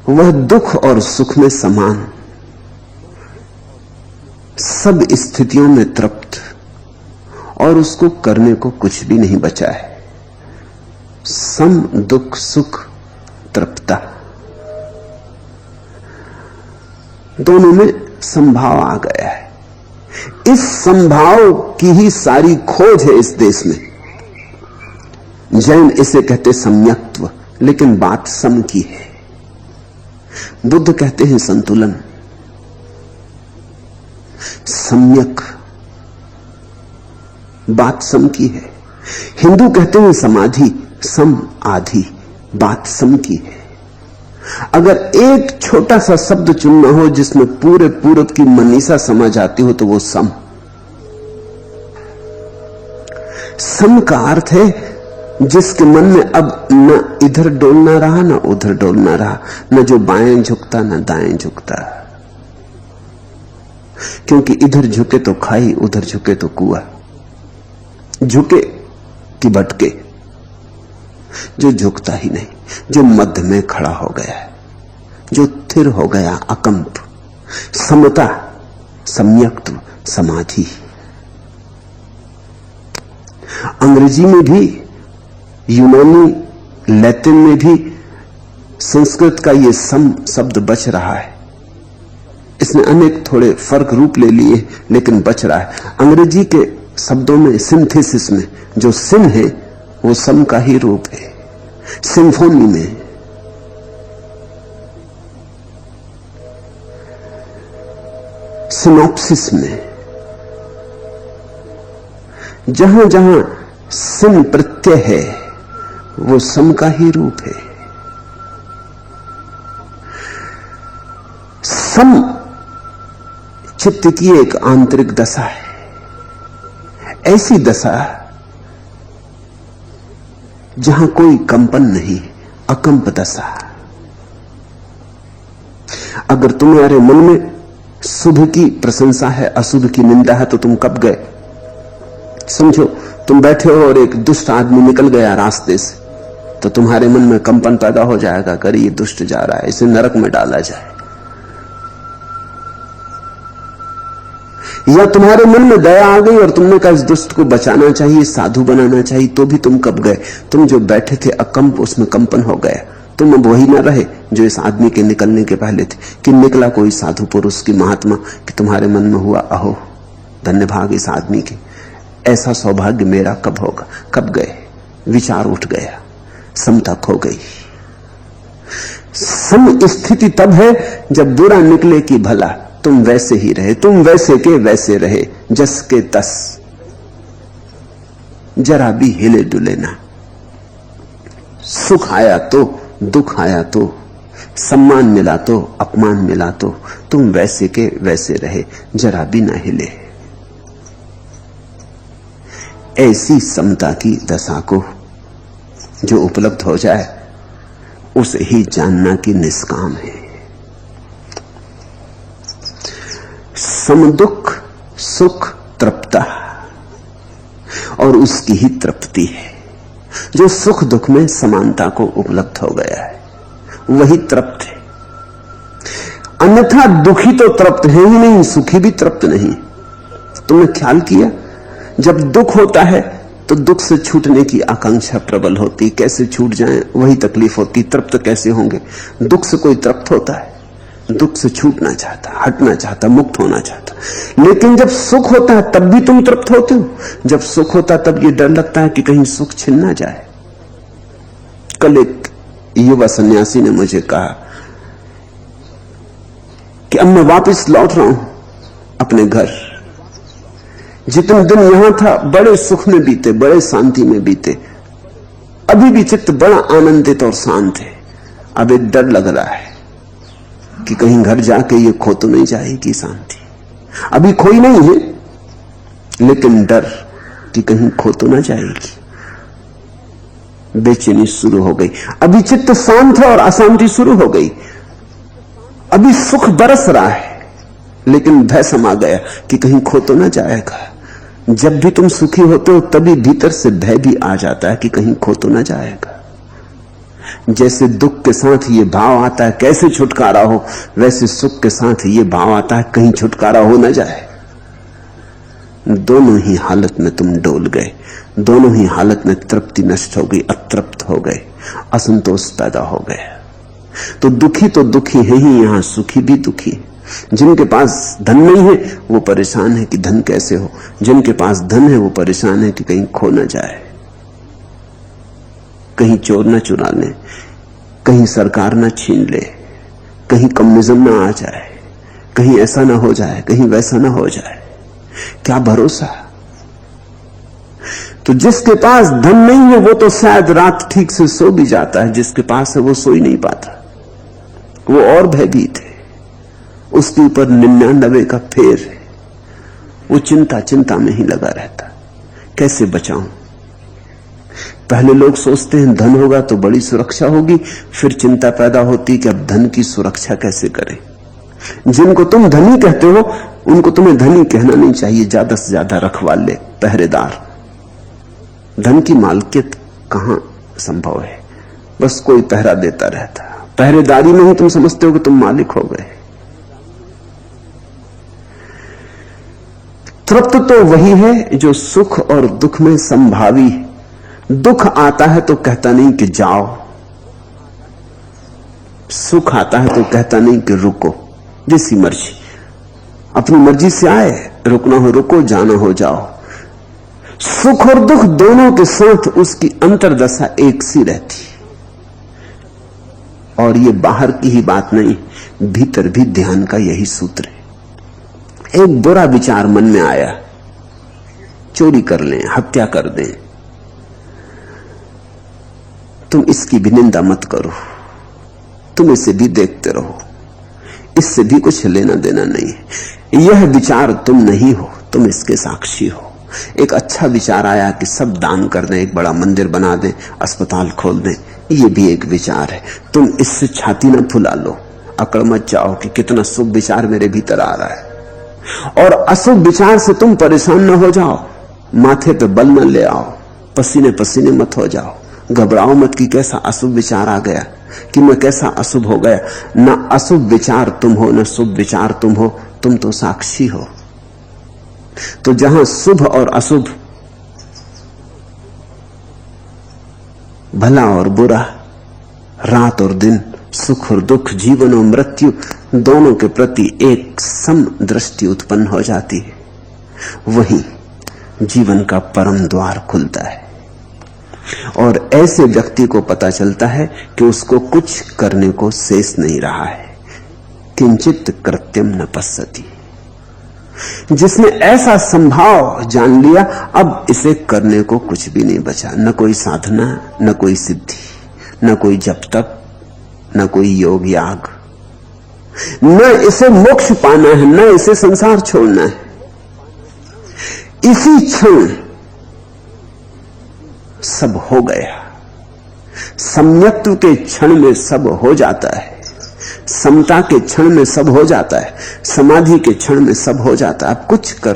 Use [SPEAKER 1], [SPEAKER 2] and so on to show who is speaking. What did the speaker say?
[SPEAKER 1] वह दुख और सुख में समान, सब स्थितियों में तृप्त, और उसको करने को कुछ भी नहीं बचा है। सम दुख सुख तृप्ता, दोनों में संभाव आ गया है। इस संभाव की ही सारी खोज है इस देश में। जैन इसे कहते सम्यक्त्व, लेकिन बात सम की है। बुद्ध कहते हैं संतुलन, सम्यक, बात सम की है। हिंदू कहते हैं समाधि, सम आधि, बात सम की है। अगर एक छोटा सा शब्द चुनना हो जिसमें पूरे पूरब की मनीषा समा जाती हो तो वो सम। सम का अर्थ है जिसके मन में अब न इधर डोलना रहा न उधर डोलना रहा, न जो बाएं झुकता न दाएं झुकता, क्योंकि इधर झुके तो खाई, उधर झुके तो कुआ, झुके कि भटके, जो झुकता ही नहीं, जो मध्य में खड़ा हो गया है, जो स्थिर हो गया, अकंप, समता, सम्यक्त्व, समाधि। अंग्रेजी में भी, यूनानी, लैटिन में भी संस्कृत का ये सम शब्द बच रहा है। इसने अनेक थोड़े फर्क रूप ले लिए, लेकिन बच रहा है। अंग्रेजी के शब्दों में, सिंथेसिस में, जो सिन है वो सम का ही रूप है। सिम्फोनी में, सिनॉप्सिस में, जहां जहां सिन प्रत्यय है वो सम का ही रूप है। सम चित्त की एक आंतरिक दशा है, ऐसी दशा जहां कोई कंपन नहीं, अकंप दशा। अगर तुम्हारे मन में शुभ की प्रशंसा है, अशुभ की निंदा है, तो तुम कब गए? समझो तुम बैठे हो और एक दुष्ट आदमी निकल गया रास्ते से, तो तुम्हारे मन में कंपन पैदा हो जाएगा, कर ये दुष्ट जा रहा है, इसे नरक में डाला जाए। या तुम्हारे मन में दया आ गई और तुमने कहा इस दुष्ट को बचाना चाहिए, साधु बनाना चाहिए, तो भी तुम कब गए? तुम जो बैठे थे अकंप, उसमें कंपन हो गया। तुम अब वही ना रहे जो इस आदमी के निकलने के पहले थे, कि निकला कोई साधु पुरुष की महात्मा, कि तुम्हारे मन में हुआ अहो धन्य भाग इस आदमी के, ऐसा सौभाग्य मेरा कब होगा? कब गए? विचार उठ गया, समता खो गई। सम स्थिति तब है जब बुरा निकले कि भला, तुम वैसे ही रहे, तुम वैसे के वैसे रहे, जस के तस, जरा भी हिले डुले ना। सुख आया तो, दुख आया तो, सम्मान मिला तो, अपमान मिला तो, तुम वैसे के वैसे रहे, जरा भी ना हिले। ऐसी समता की दशा को जो उपलब्ध हो जाए, उसे ही जानना कि निष्काम है। समदुख सुख तृप्ता, और उसकी ही तृप्ति है। जो सुख दुख में समानता को उपलब्ध हो गया है, वही तृप्त है। अन्यथा दुखी तो तृप्त है ही नहीं, सुखी भी तृप्त नहीं। तुमने ख्याल किया, जब दुख होता है तो दुख से छूटने की आकांक्षा प्रबल होती, कैसे छूट जाएं वही तकलीफ होती, तृप्त कैसे होंगे? दुख से कोई तृप्त होता है? दुख से छूटना चाहता, हटना चाहता, मुक्त होना चाहता। लेकिन जब सुख होता है तब भी तुम तृप्त होते हो। जब सुख होता है तब ये डर लगता है कि कहीं सुख छिन ना जाए। कल एक युवा सन्यासी ने मुझे कहा कि अब मैं वापस लौट रहा हूं अपने घर। जितने दिन यहां था बड़े सुख में बीते, बड़े शांति में बीते, अभी भी चित्त बड़ा आनंदित और शांत है। अब एक डर लग रहा है कि कहीं घर जाके ये खो तो नहीं जाएगी शांति। अभी खोई नहीं है, लेकिन डर कि कहीं खो तो ना जाएगी। बेचैनी शुरू हो गई। अभी चित्त शांत है और अशांति शुरू हो गई। अभी सुख बरस रहा है, लेकिन भय समा गया कि कहीं खो तो ना जाएगा। जब भी तुम सुखी होते हो तभी भीतर से भय भी आ जाता है कि कहीं खो तो ना जाएगा, जैसे दुख के साथ ये भाव आता है कैसे छुटकारा हो, वैसे सुख के साथ ये भाव आता है कहीं छुटकारा हो न जाए। दोनों ही हालत में तुम डोल गए, दोनों ही हालत में तृप्ति नष्ट हो गई, अतृप्त हो गए, असंतोष पैदा हो गया। तो दुखी है ही, यहां सुखी भी दुखी है। जिनके पास धन नहीं है वो परेशान है कि धन कैसे हो, जिनके पास धन है वो परेशान है कि कहीं खो न जाए, कहीं चोर न चुरा ले, कहीं सरकार न छीन ले, कहीं कम्युनिज्म न आ जाए, कहीं ऐसा न हो जाए, कहीं वैसा न हो जाए। क्या भरोसा। तो जिसके पास धन नहीं है वो तो शायद रात ठीक से सो भी जाता है, जिसके पास है वो सो ही नहीं पाता, वो और भयभीत है, उसके ऊपर 99 का फेर है, वो चिंता में ही लगा रहता, कैसे बचाऊं। पहले लोग सोचते हैं धन होगा तो बड़ी सुरक्षा होगी, फिर चिंता पैदा होती कि अब धन की सुरक्षा कैसे करें। जिनको तुम धनी कहते हो उनको तुम्हें धनी कहना नहीं चाहिए, ज्यादा से ज्यादा रखवाले, पहरेदार। धन की मालकियत कहां संभव है, बस कोई पहरा देता रहता। पहरेदारी में ही तुम समझते हो कि तुम मालिक हो गए। तृप्त तो वही है जो सुख और दुख में संभावी है। दुख आता है तो कहता नहीं कि जाओ, सुख आता है तो कहता नहीं कि रुको, जैसी मर्जी, अपनी मर्जी से आए, रुकना हो रुको, जाना हो जाओ। सुख और दुख दोनों के साथ उसकी अंतर्दशा एक सी रहती, और ये बाहर की ही बात नहीं, भीतर भी ध्यान का यही सूत्र है। एक बुरा विचार मन में आया, चोरी कर लें, हत्या कर दें, तुम इसकी भी निंदा मत करो, तुम इसे भी देखते रहो, इससे भी कुछ लेना देना नहीं है। यह विचार तुम नहीं हो, तुम इसके साक्षी हो। एक अच्छा विचार आया कि सब दान कर दें, एक बड़ा मंदिर बना दें, अस्पताल खोल दें, यह भी एक विचार है। तुम इससे छाती न फुला लो, अकड़ मत जाओ कि कितना शुभ विचार मेरे भीतर आ रहा है। और अशुभ विचार से तुम परेशान न हो जाओ, माथे पे बल न ले आओ, पसीने पसीने मत हो जाओ, घबराओ मत कि कैसा अशुभ विचार आ गया, कि मैं कैसा अशुभ हो गया। ना अशुभ विचार तुम हो, ना शुभ विचार तुम हो, तुम तो साक्षी हो। तो जहां शुभ और अशुभ, भला और बुरा, रात और दिन, सुख और दुख, जीवन और मृत्यु, दोनों के प्रति एक सम दृष्टि उत्पन्न हो जाती है, वहीं जीवन का परम द्वार खुलता है। और ऐसे व्यक्ति को पता चलता है कि उसको कुछ करने को शेष नहीं रहा है। किंचित कृत्यम न पश्यति। जिसने ऐसा संभाव जान लिया, अब इसे करने को कुछ भी नहीं बचा, न कोई साधना, न कोई सिद्धि, न कोई जप तप, न कोई योग याग, न इसे मोक्ष पाना है, न इसे संसार छोड़ना है। इसी क्षण सब हो गया। सम्यक्त्व के क्षण में सब हो जाता है, समता के क्षण में सब हो जाता है, समाधि के क्षण में सब हो जाता है। अब कुछ कर